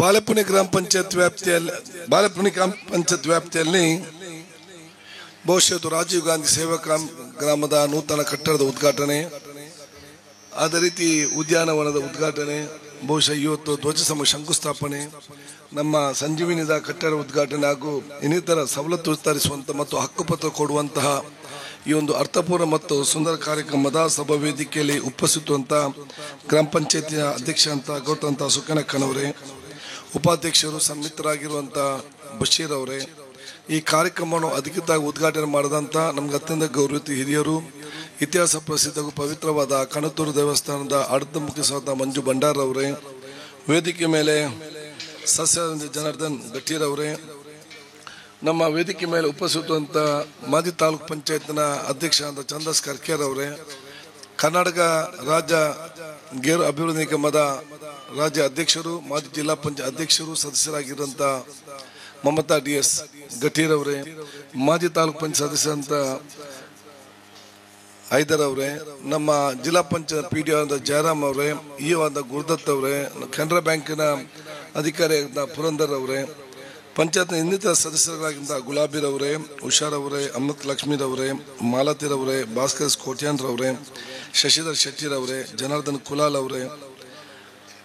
ಬಾಲೆಪುಣಿ ಗ್ರಾಮ ಪಂಚಾಯತ್ ವ್ಯಾಪ್ತಿಯಲ್ಲಿ ಬಹುಶಃ ರಾಜೀವ್ ಗಾಂಧಿ ಸೇವಾ ಗ್ರಾಮದ ನೂತನ ಕಟ್ಟಡದ ಉದ್ಘಾಟನೆ, ಅದೇ ರೀತಿ ಉದ್ಯಾನವನದ ಉದ್ಘಾಟನೆ, ಬಹುಶಃ ಇವತ್ತು ಧ್ವಜಸ್ತಂಭ ಶಂಕುಸ್ಥಾಪನೆ, ನಮ್ಮ ಸಂಜೀವಿನಿದ ಕಟ್ಟಡ ಉದ್ಘಾಟನೆ ಹಾಗೂ ಇನ್ನಿತರ ಸವಲತ್ತು ವಿಸ್ತರಿಸುವಂತಹ ಮತ್ತು ಹಕ್ಕುಪತ್ರ ಕೊಡುವಂತಹ ಈ ಒಂದು ಅರ್ಥಪೂರ್ಣ ಮತ್ತು ಸುಂದರ ಕಾರ್ಯಕ್ರಮದ ಸಭಾ ವೇದಿಕೆಯಲ್ಲಿ ಉಪಸ್ಥಿತವಂತಹ ಗ್ರಾಮ ಪಂಚಾಯತಿಯ ಅಧ್ಯಕ್ಷ ಅಂತ ಗೌತಂತ ಸುಕನಕ್ಕನವರೇ, ಉಪಾಧ್ಯಕ್ಷರು ಸನ್ಮಿತರಾಗಿರುವಂಥ ಬಶೀರ್ ಅವರೇ, ಈ ಕಾರ್ಯಕ್ರಮವನ್ನು ಅಧಿಕೃತವಾಗಿ ಉದ್ಘಾಟನೆ ಮಾಡಿದಂಥ ನಮ್ಗೆ ಅತ್ಯಂತ ಗೌರವಿತ ಹಿರಿಯರು, ಇತಿಹಾಸ ಪ್ರಸಿದ್ಧ ಪವಿತ್ರವಾದ ಕಣತೂರು ದೇವಸ್ಥಾನದ ಆಡಳಿತ ಮುಖ್ಯಸ್ಥರಾದ ಮಂಜು ಭಂಡಾರ್ ಅವರೇ, ವೇದಿಕೆ ಮೇಲೆ ಸಸ್ಯ ಜನಾರ್ದನ್ ಗಟ್ಟೀರವರೇ, ನಮ್ಮ ವೇದಿಕೆ ಮೇಲೆ ಉಪಸ್ಥಿತವಂಥ ಮಾಜಿ ತಾಲೂಕು ಪಂಚಾಯತ್ನ ಅಧ್ಯಕ್ಷ ಅಂತ ಚಂದಸ್ ಕರ್ಕೇರ್ ಅವರೇ, ಕರ್ನಾಟಕ ರಾಜ್ಯ ಗೇರು ಅಭಿವೃದ್ಧಿ ನಿಗಮದ ರಾಜ್ಯ ಅಧ್ಯಕ್ಷರು, ಮಾಜಿ ಜಿಲ್ಲಾ ಪಂಚಾಯತ್ ಅಧ್ಯಕ್ಷರು, ಸದಸ್ಯರಾಗಿರುವಂಥ ಮಮತಾ DS ಗಠೀರ್ ಅವರೇ, ಮಾಜಿ ತಾಲೂಕು ಪಂಚಾಯತ್ ಸದಸ್ಯರಂತ ಹೈದರ್ ಅವರೇ, ನಮ್ಮ ಜಿಲ್ಲಾ ಪಂಚಾಯತ್ PDO ಆದ ಜಯರಾಮ್ ಅವರೇ, EO ಆದ ಗುರುದತ್ ಅವರೇ, ಕೆನರಾ ಬ್ಯಾಂಕಿನ ಅಧಿಕಾರಿ ಆದ ಪುರಂದರ್ ಅವರೇ, ಪಂಚಾಯತ್ನ ಇನ್ನಿತರ ಸದಸ್ಯರಾಗಿದ್ದ ಗುಲಾಬಿರ್ ಅವರೇ, ಉಷಾರ್ ಅವರೇ, ಅಮೃತ್ ಲಕ್ಷ್ಮೀರವರೇ, ಮಾಲತಿರವರೇ, ಭಾಸ್ಕರ್ ಕೋಟ್ಯಾನ್ರವರೇ, ಶಶಿಧರ್ ಶೆಟ್ಟಿರವರೇ, ಜನಾರ್ದನ್ ಕುಲಾಲ್ ಅವರೇ,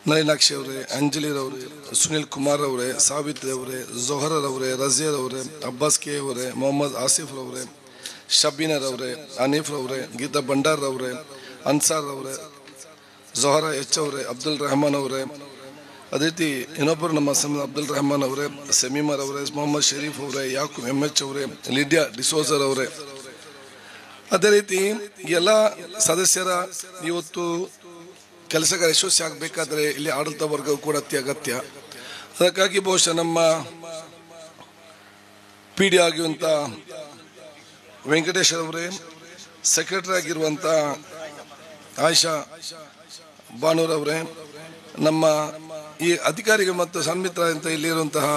ನಳಿನಾಕ್ಷಿ ಅವರೇ, ಅಂಜಲಿರವರೇ, ಸುನಿಲ್ ಕುಮಾರ್ ಅವರೇ, ಸಾವಿತ್ರಿ ಅವರೇ, ಜೊಹರರ್ ಅವರೇ, ರಜಿಯರ್ ಅವರೇ, ಅಬ್ಬಾಸ್ ಕೆ ಅವರೇ, ಮೊಹಮ್ಮದ್ ಆಸಿಫ್ ಅವರೇ, ಶಬೀನರ್ ಅವರೇ, ಹನೀಫ್ ಅವರೇ, ಗೀತಾ ಭಂಡಾರ್ ಅವರೇ, ಅನ್ಸಾರ್ ಅವರೇ, ಜೊಹರಾ H ಅವರೇ, ಅಬ್ದುಲ್ ರೆಹಮಾನ್ ಅವರೇ, ಅದೇ ರೀತಿ ಇನ್ನೊಬ್ಬರು ನಮ್ಮ ಅಬ್ದುಲ್ ರೆಹಮಾನ್ ಅವರೇ, ಸಮೀಮರ್ ಅವರೇ, ಮೊಹಮ್ಮದ್ ಶರೀಫ್ ಅವರೇ, ಯಾಕೂಬ್ MH ಅವರೇ, ಲಿಡಿಯಾ ಡಿಸೋಜರ್ ಅವರೇ, ಅದೇ ರೀತಿ ಎಲ್ಲ ಸದಸ್ಯರ ಇವತ್ತು ಕೆಲಸಗಾರ ಯಶಸ್ವಿ ಆಗಬೇಕಾದ್ರೆ ಇಲ್ಲಿ ಆಡಳಿತ ವರ್ಗವು ಕೂಡ ಅತಿ ಅಗತ್ಯ. ಅದಕ್ಕಾಗಿ ಬಹುಶಃ ನಮ್ಮ PD ಆಗಿರುವಂಥ ವೆಂಕಟೇಶ್ ಅವರೇ, ಸೆಕ್ರೆಟರಿ ಆಗಿರುವಂಥ ಆಯಿಷಾ ಬಾನೂರ್ ಅವರೇ, ನಮ್ಮ ಈ ಅಧಿಕಾರಿಗಳು ಮತ್ತು ಸನ್ಮಿತರಾದಂಥ ಇಲ್ಲಿರುವಂತಹ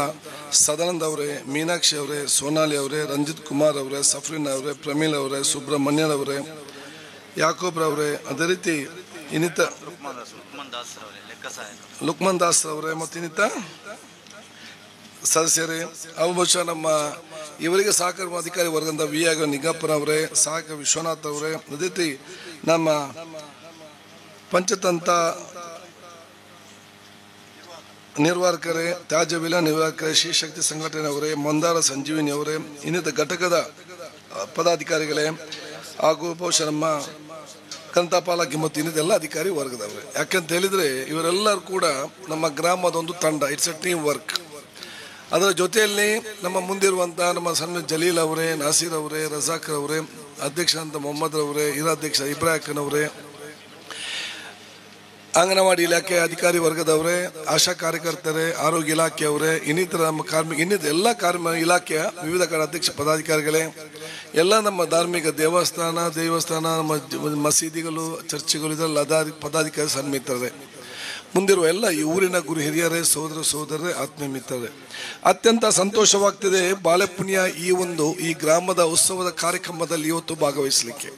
ಸದಾನಂದ ಅವರೇ, ಮೀನಾಕ್ಷಿ ಅವರೇ, ಸೋನಾಲಿ ಅವರೇ, ರಂಜಿತ್ ಕುಮಾರ್ ಅವರೇ, ಸಫ್ರೀನ್ ಅವರೇ, ಪ್ರಮೀಲ್ ಅವರೇ, ಸುಬ್ರಹ್ಮಣ್ಯನ್ ಅವರೇ, ಯಾಕೋಬ್ರ ಅವರೇ, ಅದೇ ರೀತಿ ಇನ್ನಿತ ಲುಕ್ಮನ್ ದಾಸ್ ಅವರೇ ಮತ್ತು ಇನ್ನಿತ ಸದಸ್ಯರೇ, ಅವು ಬಹುಶಃ ನಮ್ಮ ಇವರಿಗೆ ಸಹಕಾರ ಅಧಿಕಾರಿ ವರ್ಗದ VI ನಿಗಪ್ಪನ ಅವರೇ, ಸಹಾಯಕ ವಿಶ್ವನಾಥ್ ಅವರೇ, ಅದೇ ರೀತಿ ನಮ್ಮ ಪಂಚತಂತ್ರ ನಿರ್ವಾಹಕರೇ, ತ್ಯಾಜ್ಯ ವಿಲ ನಿರ್ವಾಹಕರೇ, ಶ್ರೀಶಕ್ತಿ ಸಂಘಟನೆಯವರೇ, ಮಂದಾರ ಸಂಜೀವಿನಿ ಅವರೇ, ಇನ್ನಿತ ಘಟಕದ ಪದಾಧಿಕಾರಿಗಳೇ ಹಾಗೂ ಬಹುಶಃ ನಮ್ಮ ಕಂತಾಪಾಲಕಿ ಮತ್ತು ಇನ್ನಿದೆಲ್ಲ ಅಧಿಕಾರಿ ವರ್ಗದವರೇ. ಯಾಕಂತ ಹೇಳಿದರೆ ಇವರೆಲ್ಲರೂ ಕೂಡ ನಮ್ಮ ಗ್ರಾಮದ ಒಂದು ತಂಡ, ಇಟ್ಸ್ ಎ ಟೀಮ್ ವರ್ಕ್. ಅದರ ಜೊತೆಯಲ್ಲಿ ನಮ್ಮ ಮುಂದಿರುವಂಥ ನಮ್ಮ ಸಣ್ಣ ಜಲೀಲ್ ಅವರೇ, ನಾಸೀರ್ ಅವರೇ, ರಜಾಕರ್ ಅವರೇ, ಅಧ್ಯಕ್ಷ ಅಂತ ಮೊಹಮ್ಮದ್ ಅವರೇ, ಹಿರಾಧ್ಯಕ್ಷ ಇಬ್ರಾಹಿಂ ಅವರೇ, ಅಂಗನವಾಡಿ ಇಲಾಖೆ ಅಧಿಕಾರಿ ವರ್ಗದವರೇ, ಆಶಾ ಕಾರ್ಯಕರ್ತರೇ, ಆರೋಗ್ಯ ಇಲಾಖೆಯವರೇ, ಇನ್ನಿತರ ನಮ್ಮ ಎಲ್ಲ ಕಾರ್ಮಿಕ ಇಲಾಖೆಯ ವಿವಿಧ ಅಧ್ಯಕ್ಷ ಪದಾಧಿಕಾರಿಗಳೇ, ಎಲ್ಲ ನಮ್ಮ ಧಾರ್ಮಿಕ ದೇವಸ್ಥಾನ ನಮ್ಮ ಮಸೀದಿಗಳು, ಚರ್ಚ್ಗಳು, ಇದರಲ್ಲಿ ಪದಾಧಿಕಾರಿ ಸನ್ಮಿತರೇ, ಮುಂದಿರುವ ಎಲ್ಲ ಈ ಊರಿನ ಗುರು ಹಿರಿಯರೇ, ಸೋದರರೇ, ಆತ್ಮೀಯ ಮಿತ್ರರೇ, ಅತ್ಯಂತ ಸಂತೋಷವಾಗ್ತಿದೆ ಬಾಲೆಪುಣಿಯ ಈ ಗ್ರಾಮದ ಉತ್ಸವದ ಕಾರ್ಯಕ್ರಮದಲ್ಲಿ ಇವತ್ತು ಭಾಗವಹಿಸಲಿಕ್ಕೆ.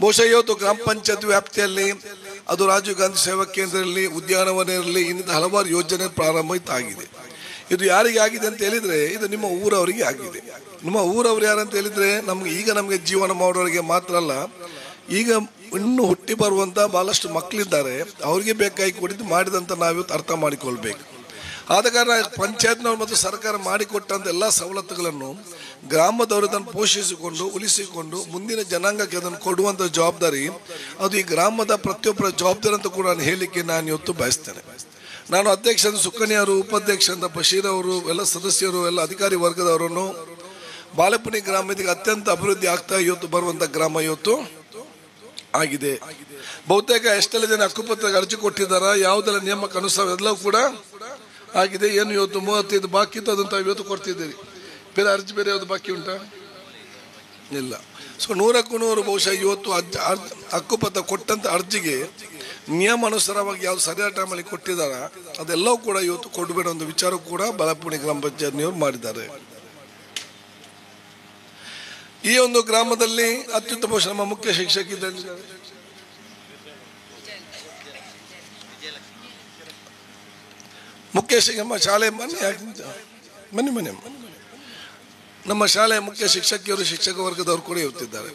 ಬಹುಶಃ ಇವತ್ತು ಗ್ರಾಮ ಪಂಚಾಯತ್ ವ್ಯಾಪ್ತಿಯಲ್ಲಿ ಅದು ರಾಜೀವ್ ಗಾಂಧಿ ಸೇವಾ ಕೇಂದ್ರದಲ್ಲಿ, ಉದ್ಯಾನವನ ಇರಲಿ, ಇನ್ನಿತ ಹಲವಾರು ಯೋಜನೆ ಪ್ರಾರಂಭ ಆಗಿದೆ. ಇದು ಯಾರಿಗೆ ಆಗಿದೆ ಅಂತ ಹೇಳಿದರೆ ಇದು ನಿಮ್ಮ ಊರವರಿಗೆ ಆಗಿದೆ. ನಿಮ್ಮ ಊರವ್ರು ಯಾರಂತ ಹೇಳಿದರೆ ನಮಗೆ ಜೀವನ ಮಾಡೋರಿಗೆ ಮಾತ್ರ ಅಲ್ಲ, ಈಗ ಇನ್ನು ಹುಟ್ಟಿ ಬರುವಂಥ ಭಾಳಷ್ಟು ಮಕ್ಕಳಿದ್ದಾರೆ, ಅವರಿಗೆ ಬೇಕಾಗಿ ಕೊಟ್ಟಿದ್ದು ಮಾಡಿದಂತ ನಾವಿವತ್ತು ಅರ್ಥ ಮಾಡಿಕೊಳ್ಬೇಕು. ಆದ ಕಾರಣ ಪಂಚಾಯತ್ನವರು ಮತ್ತು ಸರ್ಕಾರ ಮಾಡಿಕೊಟ್ಟಂಥ ಎಲ್ಲ ಸವಲತ್ತುಗಳನ್ನು ಗ್ರಾಮದವರು ಅದನ್ನು ಪೋಷಿಸಿಕೊಂಡು ಉಳಿಸಿಕೊಂಡು ಮುಂದಿನ ಜನಾಂಗಕ್ಕೆ ಅದನ್ನು ಕೊಡುವಂಥ ಜವಾಬ್ದಾರಿ ಅದು ಈ ಗ್ರಾಮದ ಪ್ರತಿಯೊಬ್ಬರ ಜವಾಬ್ದಾರಿ ಅಂತ ಕೂಡ ಹೇಳಲಿಕ್ಕೆ ನಾನು ಇವತ್ತು ಬಯಸ್ತೇನೆ. ನಾನು ಅಧ್ಯಕ್ಷ ಸುಕನ್ಯರು, ಉಪಾಧ್ಯಕ್ಷ ಅಂತ ಬಶೀರ್ ಅವರು, ಎಲ್ಲ ಸದಸ್ಯರು, ಎಲ್ಲ ಅಧಿಕಾರಿ ವರ್ಗದವರನ್ನು ಬಾಲೆಪುಣಿ ಗ್ರಾಮಕ್ಕೆ ಅತ್ಯಂತ ಅಭಿವೃದ್ಧಿ ಆಗ್ತಾ ಇವತ್ತು ಬರುವಂಥ ಗ್ರಾಮ ಇವತ್ತು ಆಗಿದೆ. ಬಹುತೇಕ ಎಷ್ಟೆಲ್ಲ ಜನ ಹಕ್ಕುಪತ್ರ ಅರ್ಜಿ ಕೊಟ್ಟಿದ್ದಾರೆ, ಯಾವುದೆಲ್ಲ ನಿಯಮಕ್ಕೆ ಅನುಸಾರ ಎಲ್ಲವೂ ಕೂಡ ಆಗಿದೆ. ಏನು ಇವತ್ತು 35 ಬಾಕಿ ಇತ್ತು, ಅದಂತ ಇವತ್ತು ಕೊಡ್ತಿದ್ದೀರಿ. ಬೇರೆ ಅರ್ಜಿ ಬೇರೆ ಯಾವುದು ಬಾಕಿ ಉಂಟಾ? ಇಲ್ಲ. ಸೊ 100ಕ್ಕೂ 100 ಬಹುಶಃ ಇವತ್ತು ಹಕ್ಕುಪತ್ರ ಕೊಟ್ಟಂತ ಅರ್ಜಿಗೆ ನಿಯಮಾನುಸಾರವಾಗಿ ಯಾವ್ದು ಸರಿಯಾದ ಟೈಮಲ್ಲಿ ಕೊಟ್ಟಿದ್ದಾರ ಅದೆಲ್ಲವೂ ಕೂಡ ಇವತ್ತು ಕೊಡಬೇಡ ಒಂದು ವಿಚಾರ ಕೂಡ ಬಾಲೆಪುಣಿ ಗ್ರಾಮ ಪಂಚಾಯತ್ನವರು ಮಾಡಿದ್ದಾರೆ. ಈ ಒಂದು ಗ್ರಾಮದಲ್ಲಿ ಅತ್ಯುತ್ತಮ ನಮ್ಮ ಮುಖ್ಯ ಶಿಕ್ಷಕಿದ್ದಾರೆ ಮುಖ್ಯ ನಮ್ಮ ಶಾಲೆ ಬನ್ನಿ ನಮ್ಮ ಶಾಲೆಯ ಮುಖ್ಯ ಶಿಕ್ಷಕಿಯರು ಶಿಕ್ಷಕ ವರ್ಗದವರು ಕೂಡ ಇರ್ತಿದ್ದಾರೆ.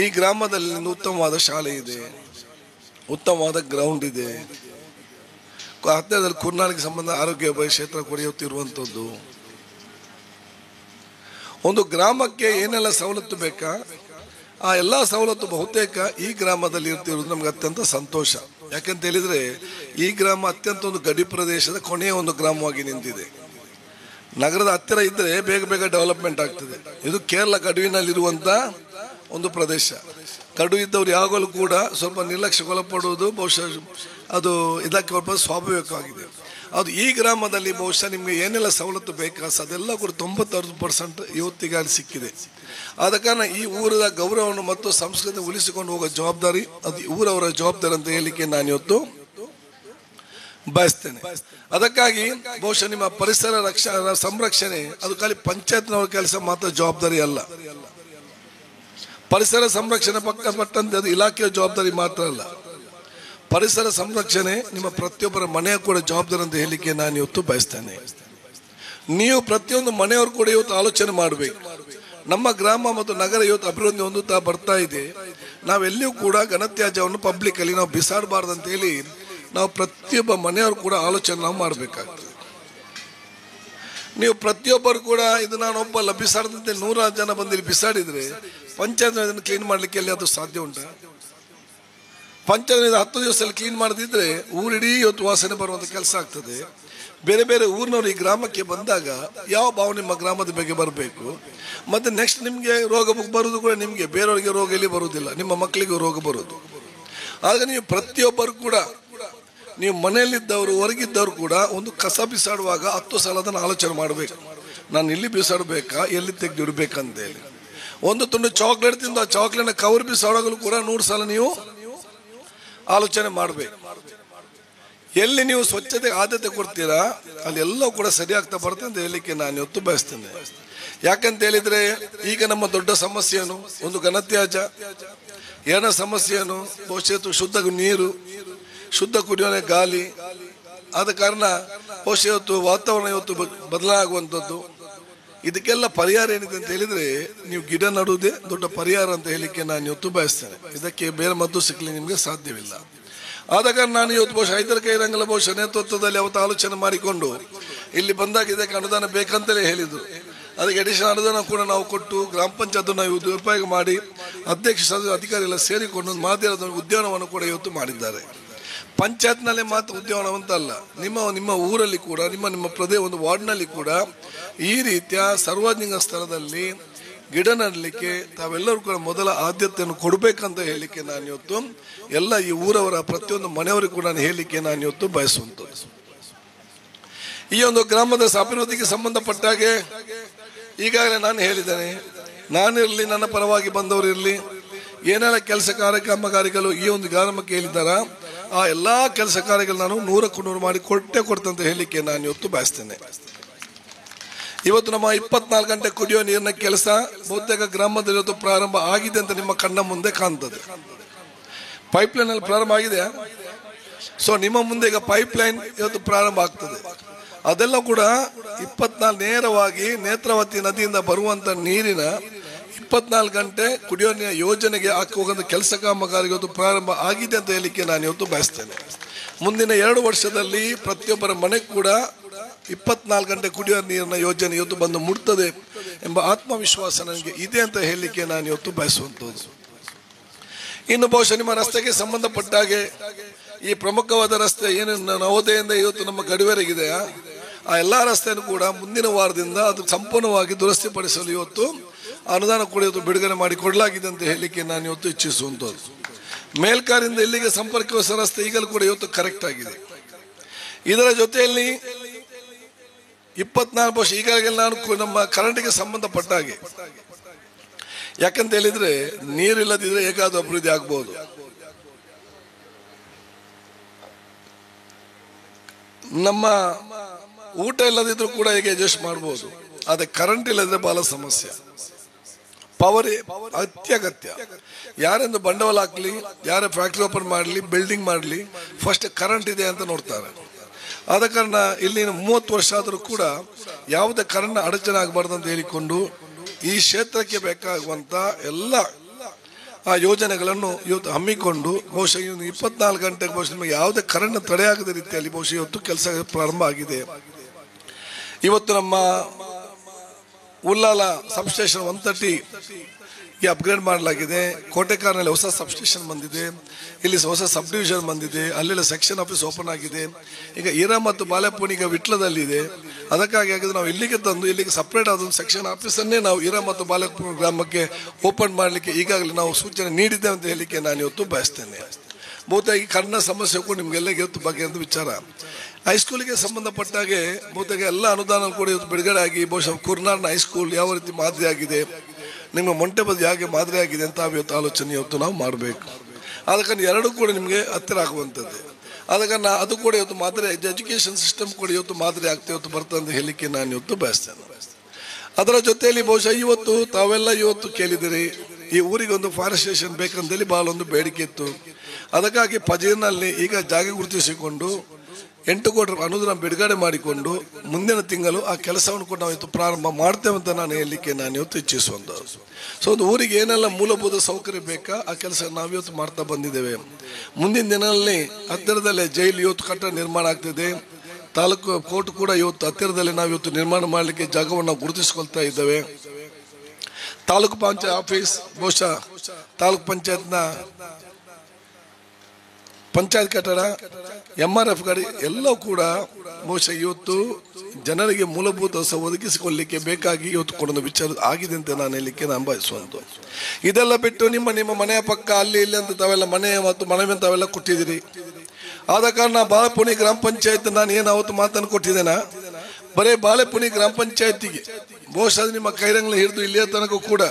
ಈ ಗ್ರಾಮದಲ್ಲಿ ಉತ್ತಮವಾದ ಶಾಲೆ ಇದೆ, ಉತ್ತಮವಾದ ಗ್ರೌಂಡ್ ಇದೆ, ಹತ್ತಿರದಲ್ಲಿ ಕುರ್ನಾಳಿಗೆ ಸಂಬಂಧ ಆರೋಗ್ಯ ಕ್ಷೇತ್ರ ಕೊಡೆಯುತ್ತಿರುವಂಥದ್ದು. ಒಂದು ಗ್ರಾಮಕ್ಕೆ ಏನೆಲ್ಲ ಸವಲತ್ತು ಬೇಕಾ ಆ ಎಲ್ಲ ಸವಲತ್ತು ಬಹುತೇಕ ಈ ಗ್ರಾಮದಲ್ಲಿ ಇರ್ತಿರೋದು ನಮ್ಗೆ ಅತ್ಯಂತ ಸಂತೋಷ. ಯಾಕಂತ ಹೇಳಿದ್ರೆ ಈ ಗ್ರಾಮ ಅತ್ಯಂತ ಒಂದು ಗಡಿ ಪ್ರದೇಶದ ಕೊನೆಯ ಒಂದು ಗ್ರಾಮವಾಗಿ ನಿಂತಿದೆ. ನಗರದ ಹತ್ತಿರ ಇದ್ದರೆ ಬೇಗ ಬೇಗ ಡೆವಲಪ್ಮೆಂಟ್ ಆಗ್ತದೆ. ಇದು ಕೇರಳ ಗಡುವಿನಲ್ಲಿರುವಂಥ ಒಂದು ಪ್ರದೇಶ. ಗಡು ಇದ್ದವ್ರು ಯಾವಾಗಲೂ ಕೂಡ ಸ್ವಲ್ಪ ನಿರ್ಲಕ್ಷ್ಯಕ್ಕೊಳಪಡುವುದು ಬಹುಶಃ ಅದು ಇದಕ್ಕೆ ಒಬ್ಬ ಸ್ವಾಭಾವಿಕವಾಗಿದೆ. ಅದು ಈ ಗ್ರಾಮದಲ್ಲಿ ಬಹುಶಃ ನಿಮಗೆ ಏನೆಲ್ಲ ಸವಲತ್ತು ಬೇಕಾ ಅದೆಲ್ಲ ಕೂಡ 96% ಇವತ್ತಿಗಾಗಿ ಸಿಕ್ಕಿದೆ. ಆದ ಕಾರಣ ಈ ಊರದ ಗೌರವವನ್ನು ಮತ್ತು ಸಂಸ್ಕೃತಿ ಉಳಿಸಿಕೊಂಡು ಹೋಗೋ ಜವಾಬ್ದಾರಿ ಅದು ಊರವರ ಜವಾಬ್ದಾರಿ ಅಂತ ಹೇಳಲಿಕ್ಕೆ ನಾನು ಇವತ್ತು ಬಯಸ್ತೇನೆ. ಅದಕ್ಕಾಗಿ ಬಹುಶಃ ನಿಮ್ಮ ಪರಿಸರ ಸಂರಕ್ಷಣೆ ಅದು ಖಾಲಿ ಪಂಚಾಯತ್ನವರ ಕೆಲಸ ಮಾತ್ರ ಜವಾಬ್ದಾರಿ ಅಲ್ಲ. ಪರಿಸರ ಸಂರಕ್ಷಣೆ ಪಟ್ಟಂತೆ ಅದು ಇಲಾಖೆಯ ಜವಾಬ್ದಾರಿ ಮಾತ್ರ ಅಲ್ಲ. ಪರಿಸರ ಸಂರಕ್ಷಣೆ ನಿಮ್ಮ ಪ್ರತಿಯೊಬ್ಬರ ಮನೆಯ ಕೂಡ ಜವಾಬ್ದಾರಿ ಅಂತ ಹೇಳಲಿಕ್ಕೆ ನಾನು ಇವತ್ತು ಬಯಸ್ತೇನೆ. ನೀವು ಪ್ರತಿಯೊಂದು ಮನೆಯವರು ಕೂಡ ಇವತ್ತು ಆಲೋಚನೆ ಮಾಡಬೇಕು. ನಮ್ಮ ಗ್ರಾಮ ಮತ್ತು ನಗರ ಇವತ್ತು ಅಭಿವೃದ್ಧಿ ಹೊಂದುತ್ತಾ ಬರ್ತಾ ಇದೆ. ನಾವೆಲ್ಲಿಯೂ ಕೂಡ ಘನತ್ಯಾಜ್ಯವನ್ನು ಪಬ್ಲಿಕ್ ಅಲ್ಲಿ ನಾವು ಬಿಸಾಡಬಾರ್ದು ಅಂತ ಹೇಳಿ ನಾವು ಪ್ರತಿಯೊಬ್ಬ ಮನೆಯವರು ಕೂಡ ಆಲೋಚನೆ ನಾವು ಮಾಡಬೇಕಾಗ್ತದೆ. ನೀವು ಪ್ರತಿಯೊಬ್ಬರು ಕೂಡ ಇದು ನಾನು ಒಬ್ಬಲ್ಲ ಬಿಸಾಡದಂತೆ 100 ಜನ ಬಂದಿಲ್ಲಿ ಬಿಸಾಡಿದ್ರೆ ಪಂಚಾಯತ್ ಅದನ್ನು ಕ್ಲೀನ್ ಮಾಡಲಿಕ್ಕೆ ಅಲ್ಲಿ ಅದು ಸಾಧ್ಯ ಉಂಟು? ಪಂಚಾಯತ್ 10 ದಿವಸದಲ್ಲಿ ಕ್ಲೀನ್ ಮಾಡದಿದ್ರೆ ಊರಿಡೀ ಇವತ್ತು ವಾಸನೆ ಬರುವಂಥ ಕೆಲಸ ಆಗ್ತದೆ. ಬೇರೆ ಬೇರೆ ಊರಿನವರು ಈ ಗ್ರಾಮಕ್ಕೆ ಬಂದಾಗ ಯಾವ ಭಾವ ನಿಮ್ಮ ಗ್ರಾಮದ ಬಗ್ಗೆ ಬರಬೇಕು. ಮತ್ತು ನೆಕ್ಸ್ಟ್ ನಿಮಗೆ ರೋಗ ಬರುವುದು ಕೂಡ ನಿಮಗೆ, ಬೇರೆಯವರಿಗೆ ರೋಗ ಇಲ್ಲಿ ಬರುವುದಿಲ್ಲ, ನಿಮ್ಮ ಮಕ್ಕಳಿಗೂ ರೋಗ ಬರುವುದು. ಆಗ ನೀವು ಪ್ರತಿಯೊಬ್ಬರು ಕೂಡ ನೀವು ಮನೆಯಲ್ಲಿದ್ದವರು ಹೊರಗಿದ್ದವರು ಕೂಡ ಒಂದು ಕಸ ಬಿಸಾಡುವಾಗ 10 ಸಲ ಅದನ್ನು ಆಲೋಚನೆ ಮಾಡಬೇಕು. ನಾನು ಇಲ್ಲಿ ಬಿಸಾಡಬೇಕಾ, ಎಲ್ಲಿ ತೆಗೆದಿಡ್ಬೇಕಂತೇಳಿ. ಒಂದು ತುಂಡು ಚಾಕ್ಲೇಟ್ ತಿಂದು ಆ ಚಾಕ್ಲೇಟ್ನ ಕವರ್ ಬಿಸಾಡೋಗಲು ಕೂಡ 100 ಸಲ ನೀವು ಆಲೋಚನೆ ಮಾಡಬೇಕು. ಎಲ್ಲಿ ನೀವು ಸ್ವಚ್ಛತೆಗೆ ಆದ್ಯತೆ ಕೊಡ್ತೀರಾ ಅಲ್ಲಿ ಎಲ್ಲವೂ ಕೂಡ ಸರಿಯಾಗ್ತಾ ಬರುತ್ತೆ ಅಂತ ಹೇಳಲಿಕ್ಕೆ ನಾನು ಇವತ್ತು ಬಯಸ್ತೇನೆ. ಯಾಕಂತ ಹೇಳಿದ್ರೆ ಈಗ ನಮ್ಮ ದೊಡ್ಡ ಸಮಸ್ಯೆಯನ್ನು ಒಂದು ಘನತ್ಯಾಜ್ಯ, ಎರಡನೇ ಸಮಸ್ಯೆಯನ್ನು ಬಹುಶಃ ಶುದ್ಧ ನೀರು, ಶುದ್ಧ ಕುಡಿಯುವ ಗಾಳಿ. ಆದ ಕಾರಣ ಬಹುಶಃ ಇವತ್ತು ವಾತಾವರಣ ಇವತ್ತು ಬದಲಾಗುವಂಥದ್ದು. ಇದಕ್ಕೆಲ್ಲ ಪರಿಹಾರ ಏನಿದೆ ಅಂತ ಹೇಳಿದ್ರೆ ನೀವು ಗಿಡ ನಡುವುದೇ ದೊಡ್ಡ ಪರಿಹಾರ ಅಂತ ಹೇಳಲಿಕ್ಕೆ ನಾನು ಇವತ್ತು ಬಯಸ್ತೇನೆ. ಇದಕ್ಕೆ ಬೇರೆ ಮದ್ದು ಸಿಕ್ಕಲಿ ನಿಮಗೆ ಸಾಧ್ಯವಿಲ್ಲ. ಆದ ಕಾರಣ ನಾನು ಇವತ್ತು ಬಹುಶಃ ಹೈದರಾಬಾದ್ ಬಹುಶಃ ನೇತೃತ್ವದಲ್ಲಿ ಅವತ್ತು ಆಲೋಚನೆ ಮಾಡಿಕೊಂಡು ಇಲ್ಲಿ ಬಂದಾಗ ಇದಕ್ಕೆ ಅನುದಾನ ಬೇಕಂತಲೇ ಹೇಳಿದರು. ಅದಕ್ಕೆ ಅಡಿಷನಲ್ ಅನುದಾನ ಕೂಡ ನಾವು ಕೊಟ್ಟು ಗ್ರಾಮ ಪಂಚಾಯತ್ ನಾವು ಉಪಯೋಗ ಮಾಡಿ ಅಧ್ಯಕ್ಷ ಅಧಿಕಾರಿಗಳು ಸೇರಿಕೊಂಡು ಮಾದಿರದ ಉದ್ಯಾನವನ್ನು ಕೂಡ ಇವತ್ತು ಮಾಡಿದ್ದಾರೆ. ಪಂಚಾಯತ್ನಲ್ಲೇ ಮಾತ್ರ ಉದ್ಯಾನವನ ಅಂತ ಅಲ್ಲ, ನಿಮ್ಮ ಊರಲ್ಲಿ ಕೂಡ ನಿಮ್ಮ ಪ್ರದೇಶ ಒಂದು ವಾರ್ಡ್ನಲ್ಲಿ ಕೂಡ ಈ ರೀತಿಯ ಸಾರ್ವಜನಿಕ ಸ್ಥಳದಲ್ಲಿ ಗಿಡ ನೆಡಲಿಕ್ಕೆ ತಾವೆಲ್ಲರೂ ಕೂಡ ಮೊದಲ ಆದ್ಯತೆಯನ್ನು ಕೊಡಬೇಕಂತ ಹೇಳಲಿಕ್ಕೆ ನಾನು ಇವತ್ತು ಎಲ್ಲ ಈ ಊರವರ ಪ್ರತಿಯೊಂದು ಮನೆಯವರಿಗೂ ಕೂಡ ನಾನು ಹೇಳಲಿಕ್ಕೆ ನಾನು ಇವತ್ತು ಬಯಸುವಂಥದ್ದು. ಈ ಒಂದು ಗ್ರಾಮದ ಅಭಿವೃದ್ಧಿಗೆ ಸಂಬಂಧಪಟ್ಟ ಹಾಗೆ ಈಗಾಗಲೇ ನಾನು ಹೇಳಿದ್ದೇನೆ. ನಾನಿರಲಿ, ನನ್ನ ಪರವಾಗಿ ಬಂದವರು ಇರಲಿ, ಏನೆಲ್ಲ ಕೆಲಸ ಕಾಮಗಾರಿಗಳು ಈ ಒಂದು ಗ್ರಾಮಕ್ಕೆ ಹೇಳಿದ್ದಾರ ಆ ಎಲ್ಲ ಕೆಲಸ ಕಾರ್ಯಗಳು ನಾನು 100ಕ್ಕೆ 100 ಮಾಡಿ ಕೊಡ್ತಂತ ಹೇಳಲಿಕ್ಕೆ ನಾನು ಇವತ್ತು ಬಯಸ್ತೇನೆ. ಇವತ್ತು ನಮ್ಮ 24 ಗಂಟೆ ಕುಡಿಯುವ ನೀರಿನ ಕೆಲಸ ಬಹುತೇಕ ಗ್ರಾಮದಲ್ಲಿ ಇವತ್ತು ಪ್ರಾರಂಭ ಆಗಿದೆ ಅಂತ ನಿಮ್ಮ ಕಣ್ಣ ಮುಂದೆ ಕಾಣ್ತದೆ. ಪೈಪ್ಲೈನ್ ಅಲ್ಲಿ ಪ್ರಾರಂಭ ಆಗಿದೆ. ಸೊ ನಿಮ್ಮ ಮುಂದೆ ಈಗ ಪೈಪ್ಲೈನ್ ಇವತ್ತು ಪ್ರಾರಂಭ ಆಗ್ತದೆ. ಅದೆಲ್ಲ ಕೂಡ 24 ನೇರವಾಗಿ ನೇತ್ರಾವತಿ ನದಿಯಿಂದ ಬರುವಂತ ನೀರಿನ 24 ಗಂಟೆ ಕುಡಿಯೋ ನೀರಿನ ಯೋಜನೆಗೆ ಹಾಕಿ ಹೋಗುವಂಥ ಕೆಲಸ ಕಾಮಗಾರಿ ಇವತ್ತು ಪ್ರಾರಂಭ ಆಗಿದೆ ಅಂತ ಹೇಳಲಿಕ್ಕೆ ನಾನು ಇವತ್ತು ಬಯಸ್ತೇನೆ. ಮುಂದಿನ 2 ವರ್ಷದಲ್ಲಿ ಪ್ರತಿಯೊಬ್ಬರ ಮನೆ ಕೂಡ 24 ಗಂಟೆ ಕುಡಿಯುವ ನೀರಿನ ಯೋಜನೆ ಇವತ್ತು ಬಂದು ಮುಟ್ತದೆ ಎಂಬ ಆತ್ಮವಿಶ್ವಾಸ ನನಗೆ ಇದೆ ಅಂತ ಹೇಳಲಿಕ್ಕೆ ನಾನು ಇವತ್ತು ಬಯಸುವಂಥದ್ದು. ಇನ್ನು ಬಹುಶಃ ನಿಮ್ಮ ರಸ್ತೆಗೆ ಸಂಬಂಧಪಟ್ಟ ಹಾಗೆ ಈ ಪ್ರಮುಖವಾದ ರಸ್ತೆ ಏನು ನವೋದಯದಿಂದ ಇವತ್ತು ನಮ್ಮ ಗಡಿವರೆಗಿದೆ, ಆ ಎಲ್ಲ ರಸ್ತೆಯನ್ನು ಕೂಡ ಮುಂದಿನ ವಾರದಿಂದ ಅದು ಸಂಪೂರ್ಣವಾಗಿ ದುರಸ್ತಿಪಡಿಸಲು ಇವತ್ತು ಅನುದಾನ ಕೂಡ ಇವತ್ತು ಬಿಡುಗಡೆ ಮಾಡಿ ಕೊಡಲಾಗಿದೆ ಅಂತ ಹೇಳಲಿಕ್ಕೆ ನಾನು ಇವತ್ತು ಇಚ್ಛಿಸುವಂಥದ್ದು. ಮೇಲ್ಕಾರಿಂದ ಇಲ್ಲಿಗೆ ಸಂಪರ್ಕಿಸುವ ರಸ್ತೆ ಈಗಲೂ ಕೂಡ ಇವತ್ತು ಕರೆಕ್ಟ್ ಆಗಿದೆ. ಇದರ ಜೊತೆಯಲ್ಲಿ 24 ವರ್ಷ ಈಗಾಗಲೇ ನಾನು ನಮ್ಮ ಕರೆಂಟ್ಗೆ ಸಂಬಂಧಪಟ್ಟ ಹಾಗೆ, ಯಾಕಂತ ಹೇಳಿದ್ರೆ ನೀರಿಲ್ಲದಿದ್ರೆ ಹೇಗಾದ್ರೂ ಅಭಿವೃದ್ಧಿ ಆಗ್ಬಹುದು. ನಮ್ಮ ಊಟ ಇಲ್ಲದಿದ್ರು ಕೂಡ ಹೇಗೆ ಅಡ್ಜಸ್ಟ್ ಮಾಡಬಹುದು. ಆದ್ರೆ ಕರೆಂಟ್ ಇಲ್ಲದಿದ್ರೆ ಬಹಳ ಸಮಸ್ಯೆ. ಪವರ್ ಅತ್ಯಗತ್ಯ. ಯಾರೆಂದು ಬಂಡವಾಳ ಹಾಕ್ಲಿ, ಯಾರೇ ಫ್ಯಾಕ್ಟ್ರಿ ಓಪನ್ ಮಾಡಲಿ, ಬಿಲ್ಡಿಂಗ್ ಮಾಡಲಿ, ಫಸ್ಟ್ ಕರೆಂಟ್ ಇದೆ ಅಂತ ನೋಡ್ತಾರೆ. ಆದ ಕಾರಣ ಇಲ್ಲಿ 30 ವರ್ಷ ಆದರೂ ಕೂಡ ಯಾವುದೇ ಕರೆಂಟ್ ಅಡಚಣೆ ಆಗಬಾರ್ದು ಅಂತ ಹೇಳಿಕೊಂಡು ಈ ಕ್ಷೇತ್ರಕ್ಕೆ ಬೇಕಾಗುವಂತ ಎಲ್ಲ ಆ ಯೋಜನೆಗಳನ್ನು ಇವತ್ತು ಹಮ್ಮಿಕೊಂಡು ಬಹುಶಃ 24 ಗಂಟೆಗೆ ಬಹುಶಃ ನಿಮಗೆ ಯಾವುದೇ ಕರೆಂಟ್ ತಡೆಯಾಗದ ರೀತಿಯಲ್ಲಿ ಬಹುಶಃ ಇವತ್ತು ಕೆಲಸ ಪ್ರಾರಂಭ ಆಗಿದೆ. ಇವತ್ತು ನಮ್ಮ ಉಲ್ಲಾಲ ಸಬ್ಸ್ಟೇಷನ್ 130 ಅಪ್ಗ್ರೇಡ್ ಮಾಡಲಾಗಿದೆ. ಕೋಟೆಕಾರ್ನಲ್ಲಿ ಹೊಸ ಸಬ್ಸ್ಟೇಷನ್ ಬಂದಿದೆ, ಇಲ್ಲಿ ಹೊಸ ಸಬ್ ಡಿವಿಷನ್ ಬಂದಿದೆ, ಅಲ್ಲೆಲ್ಲ ಸೆಕ್ಷನ್ ಆಫೀಸ್ ಓಪನ್ ಆಗಿದೆ. ಈಗ ಈರಾ ಮತ್ತು ಬಾಲೆಪುಣಿ ಈಗ ವಿಟ್ಲದಲ್ಲಿದೆ. ಅದಕ್ಕಾಗಿ ಆಗಿದ್ರೆ ನಾವು ಇಲ್ಲಿಗೆ ತಂದು ಇಲ್ಲಿಗೆ ಸಪ್ರೇಟ್ ಆದ ಒಂದು ಸೆಕ್ಷನ್ ಆಫೀಸನ್ನೇ ನಾವು ಈರಾ ಮತ್ತು ಬಾಲೆಪುಣಿ ಗ್ರಾಮಕ್ಕೆ ಓಪನ್ ಮಾಡಲಿಕ್ಕೆ ಈಗಾಗಲೇ ನಾವು ಸೂಚನೆ ನೀಡಿದ್ದೇವೆ ಅಂತ ಹೇಳಲಿಕ್ಕೆ ನಾನು ಇವತ್ತು ಬಯಸ್ತೇನೆ. ಬಹುತೇಕ ಈ ಕನ್ನಡ ಸಮಸ್ಯೆ ಕೂಡ ನಿಮಗೆಲ್ಲ ಇವತ್ತು ಬಗ್ಗೆ ಅಂತ ವಿಚಾರ. ಹೈಸ್ಕೂಲಿಗೆ ಸಂಬಂಧಪಟ್ಟಾಗೆ ಬಹುತೇಕ ಎಲ್ಲ ಅನುದಾನ ಕೂಡ ಇವತ್ತು ಬಿಡುಗಡೆ ಆಗಿ ಬಹುಶಃ ಕುರ್ನಾರ್ನ ಹೈಸ್ಕೂಲ್ ಯಾವ ರೀತಿ ಮಾದರಿ ಆಗಿದೆ, ನಿಮ್ಮ ಮೊಂಟೆಬದಿ ಹೇಗೆ ಮಾದರಿ ಆಗಿದೆ ಅಂತ ಇವತ್ತು ಆಲೋಚನೆ ಇವತ್ತು ನಾವು ಮಾಡಬೇಕು. ಆದ ಕಾರಣ ಎರಡೂ ಕೂಡ ನಿಮಗೆ ಹತ್ತಿರ ಆಗುವಂಥದ್ದು. ಆದ ಕಾರಣ ಅದು ಕೂಡ ಇವತ್ತು ಮಾದರಿ ಎಜುಕೇಷನ್ ಸಿಸ್ಟಮ್ ಕೂಡ ಇವತ್ತು ಮಾದರಿ ಆಗ್ತಾ ಇವತ್ತು ಬರ್ತದೆ ಅಂತ ಹೇಳಲಿಕ್ಕೆ ನಾನು ಇವತ್ತು ಬಯಸ್ತೇನೆ. ಅದರ ಜೊತೆಯಲ್ಲಿ ಬಹುಶಃ ಇವತ್ತು ತಾವೆಲ್ಲ ಇವತ್ತು ಕೇಳಿದಿರಿ, ಈ ಊರಿಗೆ ಒಂದು ಫಾರೆಸ್ಟ್ ಸ್ಟೇಷನ್ ಬೇಕಂತೇಳಿ ಬಹಳ ಒಂದು ಬೇಡಿಕೆ ಇತ್ತು. ಅದಕ್ಕಾಗಿ ಪಜೀರ್ನಲ್ಲಿ ಈಗ ಜಾಗ ಗುರುತಿಸಿಕೊಂಡು 8 ಕೋಟಿ ಅನುದಾನ ಬಿಡುಗಡೆ ಮಾಡಿಕೊಂಡು ಮುಂದಿನ ತಿಂಗಳು ಆ ಕೆಲಸವನ್ನು ಕೂಡ ನಾವು ಇವತ್ತು ಪ್ರಾರಂಭ ಮಾಡ್ತೇವೆ ಅಂತ ನಾನು ಹೇಳಲಿಕ್ಕೆ ನಾನು ಇವತ್ತು ಇಚ್ಛಿಸುವಂಥದ್ದು. ಸೊ ಒಂದು ಊರಿಗೆ ಏನೆಲ್ಲ ಮೂಲಭೂತ ಸೌಕರ್ಯ ಬೇಕಾ ಆ ಕೆಲಸ ನಾವು ಇವತ್ತು ಮಾಡ್ತಾ ಬಂದಿದ್ದೇವೆ. ಮುಂದಿನ ದಿನಗಳಲ್ಲಿ ಹತ್ತಿರದಲ್ಲೇ ಜೈಲು ಇವತ್ತು ಕಟ್ಟಡ ನಿರ್ಮಾಣ ಆಗ್ತಿದೆ. ತಾಲೂಕು ಕೋರ್ಟ್ ಕೂಡ ಇವತ್ತು ಹತ್ತಿರದಲ್ಲಿ ನಾವು ಇವತ್ತು ನಿರ್ಮಾಣ ಮಾಡಲಿಕ್ಕೆ ಜಾಗವನ್ನು ನಾವು ಗುರುತಿಸಿಕೊಳ್ತಾ ಇದ್ದೇವೆ. ತಾಲೂಕು ಪಂಚಾಯತ್ ಆಫೀಸ್ ಬಹುಶಃ ತಾಲೂಕು ಪಂಚಾಯತ್ನ ಪಂಚಾಯತ್ ಕಟ್ಟಡ MRF ಗಾಡಿ ಎಲ್ಲವೂ ಕೂಡ ಬಹುಶಃ ಇವತ್ತು ಜನರಿಗೆ ಮೂಲಭೂತ ಒದಗಿಸಿಕೊಳ್ಳಲಿಕ್ಕೆ ಬೇಕಾಗಿ ಇವತ್ತು ಕೊಡೋ ವಿಚಾರ ಆಗಿದೆ ಅಂತ ನಾನು ಹೇಳಲಿಕ್ಕೆ ನಾನು ಬಯಸುವಂತ. ಇದೆಲ್ಲ ಬಿಟ್ಟು ನಿಮ್ಮ ಮನೆಯ ಪಕ್ಕ ಅಲ್ಲಿ ಇಲ್ಲಿ ಅಂತ ತಾವೆಲ್ಲ ಮನೆ ಮತ್ತು ಮನೆ ತಾವೆಲ್ಲ ಕೊಟ್ಟಿದ್ದೀರಿ. ಆದ ಕಾರಣ ಬಾಳೆಪುಣಿ ಗ್ರಾಮ ಪಂಚಾಯತ್ ನಾನು ಏನು ಅವತ್ತು ಮಾತನ್ನು ಕೊಟ್ಟಿದ್ದೇನ, ಬರೇ ಬಾಳೆಪುಣಿ ಗ್ರಾಮ ಪಂಚಾಯತಿಗೆ ಬಹುಶಃ ನಿಮ್ಮ ಕೈರಂಗ್ಲ ಹಿಡಿದು ಇಲ್ಲಿಯ ತನಕ ಕೂಡ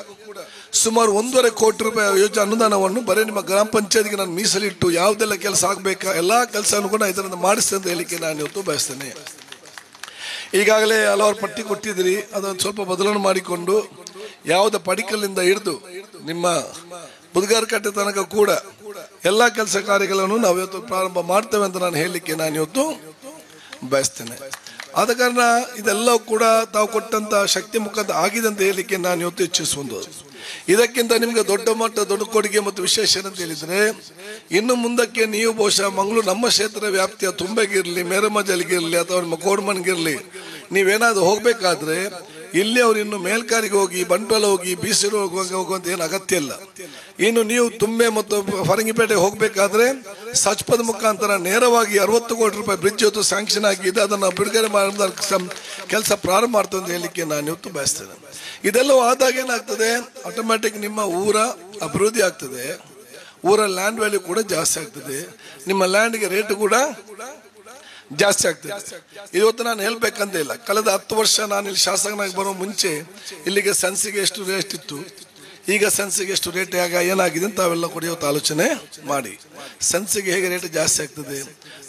ಸುಮಾರು 1.5 ಕೋಟಿ ರೂಪಾಯಿ ಯೋಜನೆ ಅನುದಾನವನ್ನು ಬರೀ ನಿಮ್ಮ ಗ್ರಾಮ ಪಂಚಾಯತ್ಗೆ ನಾನು ಮೀಸಲಿಟ್ಟು ಯಾವುದೆಲ್ಲ ಕೆಲಸ ಆಗಬೇಕಾ ಎಲ್ಲ ಕೆಲಸವನ್ನು ಕೂಡ ಇದರಿಂದ ಮಾಡಿಸ್ತೇನೆ ಅಂತ ಹೇಳಲಿಕ್ಕೆ ನಾನು ಇವತ್ತು ಬಯಸ್ತೇನೆ. ಈಗಾಗಲೇ ಹಲವಾರು ಪಟ್ಟಿ ಕೊಟ್ಟಿದ್ದೀರಿ, ಅದನ್ನು ಸ್ವಲ್ಪ ಬದಲಾವಣೆ ಮಾಡಿಕೊಂಡು ಯಾವುದೇ ಪಡಿಕಲ್ಲಿಂದ ಹಿಡಿದು ನಿಮ್ಮ ಬುಧಗಾರ ಕಟ್ಟೆ ತನಕ ಕೂಡ ಎಲ್ಲ ಕೆಲಸ ಕಾರ್ಯಗಳನ್ನು ನಾವು ಇವತ್ತು ಪ್ರಾರಂಭ ಮಾಡ್ತೇವೆ ಅಂತ ನಾನು ಹೇಳಲಿಕ್ಕೆ ನಾನು ಇವತ್ತು ಬಯಸ್ತೇನೆ. ಆದ ಕಾರಣ ಇದೆಲ್ಲವೂ ಕೂಡ ತಾವು ಕೊಟ್ಟಂತ ಶಕ್ತಿ ಮುಖಾಂತರ ಆಗಿದೆ ಅಂತ ಹೇಳಲಿಕ್ಕೆ ನಾನು ಇವತ್ತು ಇಚ್ಛಿಸುವುದು. ಇದಕ್ಕಿಂತ ನಿಮ್ಗೆ ದೊಡ್ಡ ಕೊಡುಗೆ ಮತ್ತು ವಿಶೇಷ ಏನಂತ ಹೇಳಿದ್ರೆ, ಇನ್ನು ಮುಂದಕ್ಕೆ ನೀವು ಬಹುಶಃ ಮಂಗಳೂರು ನಮ್ಮ ಕ್ಷೇತ್ರ ವ್ಯಾಪ್ತಿಯ ತುಂಬೆಗಿರ್ಲಿ, ಮೇರಮಜಲ್ಗಿರ್ಲಿ ಅಥವಾ ನಿಮ್ಮ ಕೋಡ್ಮನ್ಗಿರ್ಲಿ ನೀವೇನಾದ್ರೂ ಹೋಗ್ಬೇಕಾದ್ರೆ ಇಲ್ಲಿ ಅವ್ರು ಇನ್ನು ಮೇಲ್ಕಾರಿಗೆ ಹೋಗಿ ಬಂಟ್ವಾಳ ಹೋಗಿ ಬೀಸಿರು ಹೋಗುವಂತ ಏನು ಅಗತ್ಯ ಇಲ್ಲ. ಇನ್ನು ನೀವು ತುಂಬೆ ಮತ್ತು ಫರಂಗಿಪೇಟೆಗೆ ಹೋಗ್ಬೇಕಾದ್ರೆ ಸಚ್ಪದ ಮುಖಾಂತರ ನೇರವಾಗಿ 60 ಕೋಟಿ ರೂಪಾಯಿ ಬ್ರಿಡ್ಜ್ ಇವತ್ತು ಸ್ಯಾಂಕ್ಷನ್ ಆಗಿದೆ. ಅದನ್ನು ಬಿಡುಗಡೆ ಮಾಡಿದ ಕೆಲಸ ಪ್ರಾರಂಭ ಮಾಡ್ತದೆ ಅಂತ ಹೇಳಲಿಕ್ಕೆ ನಾನು ಇವತ್ತು ಬಯಸ್ತೇನೆ. ಇದೆಲ್ಲವೂ ಆದಾಗ ಏನಾಗ್ತದೆ, ಆಟೋಮ್ಯಾಟಿಕ್ ನಿಮ್ಮ ಊರ ಅಭಿವೃದ್ಧಿ ಆಗ್ತದೆ, ಊರ ಲ್ಯಾಂಡ್ ವ್ಯಾಲ್ಯೂ ಕೂಡ ಜಾಸ್ತಿ ಆಗ್ತದೆ, ನಿಮ್ಮ ಲ್ಯಾಂಡ್ಗೆ ರೇಟ್ ಕೂಡ ಜಾಸ್ತಿ ಆಗ್ತದೆ. ಇವತ್ತು ನಾನು ಹೇಳ್ಬೇಕಂತ ಇಲ್ಲ, ಕಳೆದ 10 ವರ್ಷ ನಾನು ಇಲ್ಲಿ ಶಾಸಕನಾಗಿ ಬರೋ ಮುಂಚೆ ಇಲ್ಲಿಗೆ ಸೆನ್ಸಿಗೆ ಎಷ್ಟು ರೇಟ್ ಇತ್ತು, ಈಗ ಸೆನ್ಸಿಗೆ ಎಷ್ಟು ರೇಟ್ ಏನಾಗಿದೆ ಅಂತ ತಾವೆಲ್ಲ ಕೂಡ ಇವತ್ತು ಆಲೋಚನೆ ಮಾಡಿ. ಸೆನ್ಸಿಗೆ ಹೇಗೆ ರೇಟ್ ಜಾಸ್ತಿ ಆಗ್ತದೆ,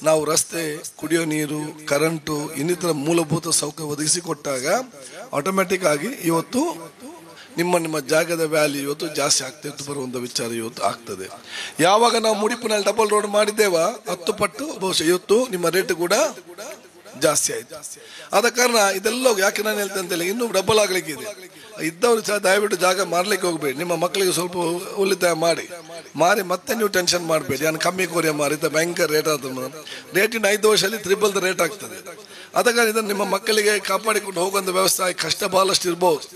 ನಾವು ರಸ್ತೆ, ಕುಡಿಯೋ ನೀರು, ಕರೆಂಟು ಇನ್ನಿತರ ಮೂಲಭೂತ ಸೌಕರ್ಯ ಒದಗಿಸಿಕೊಟ್ಟಾಗ ಆಟೋಮ್ಯಾಟಿಕ್ ಆಗಿ ಇವತ್ತು ನಿಮ್ಮ ಜಾಗದ ವ್ಯಾಲ್ಯೂ ಇವತ್ತು ಜಾಸ್ತಿ ಆಗ್ತಾ ಬರುವಂಥ ವಿಚಾರ ಇವತ್ತು ಆಗ್ತದೆ. ಯಾವಾಗ ನಾವು ಮುಡಿಪಿನಲ್ಲಿ ಡಬಲ್ ರೋಡ್ ಮಾಡಿದ್ದೇವ 10 ಪಟ್ಟು ಬಹುಶಃ ಇವತ್ತು ನಿಮ್ಮ ರೇಟ್ ಕೂಡ ಜಾಸ್ತಿ ಆಯ್ತು. ಆದ ಕಾರಣ ಇದೆಲ್ಲ ಯಾಕೆ ನಾನು ಹೇಳ್ತೇನೆ ಅಂತ ಹೇಳಿ, ಇನ್ನೂ ಡಬಲ್ ಆಗ್ಲಿಕ್ಕೆ ಇದೆ. ಇದ್ದವ್ರು ಸಹ ದಯವಿಟ್ಟು ಜಾಗ ಮಾರ್ಲಿಕ್ಕೆ ಹೋಗ್ಬೇಡಿ, ನಿಮ್ಮ ಮಕ್ಕಳಿಗೆ ಸ್ವಲ್ಪ ಉಳಿತಾಯ ಮಾರಿ ಮತ್ತೆ ನೀವು ಟೆನ್ಷನ್ ಮಾಡಬೇಡಿ, ನಾನು ಕಮ್ಮಿ ಕೋರಿಯ ಮಾರಿದ್ದ ಭಯಂಕರ ರೇಟ್ ಆಗ್ತದೆ. ರೇಟಿನ 5 ವರ್ಷದಲ್ಲಿ 3x ರೇಟ್ ಆಗ್ತದೆ. ಆದ ಕಾರಣ ಇದನ್ನು ನಿಮ್ಮ ಮಕ್ಕಳಿಗೆ ಕಾಪಾಡಿಕೊಂಡು ಹೋಗುವಂಥ ವ್ಯವಸ್ಥೆ ಕಷ್ಟ ಬಹಳಷ್ಟು ಇರ್ಬೋದು.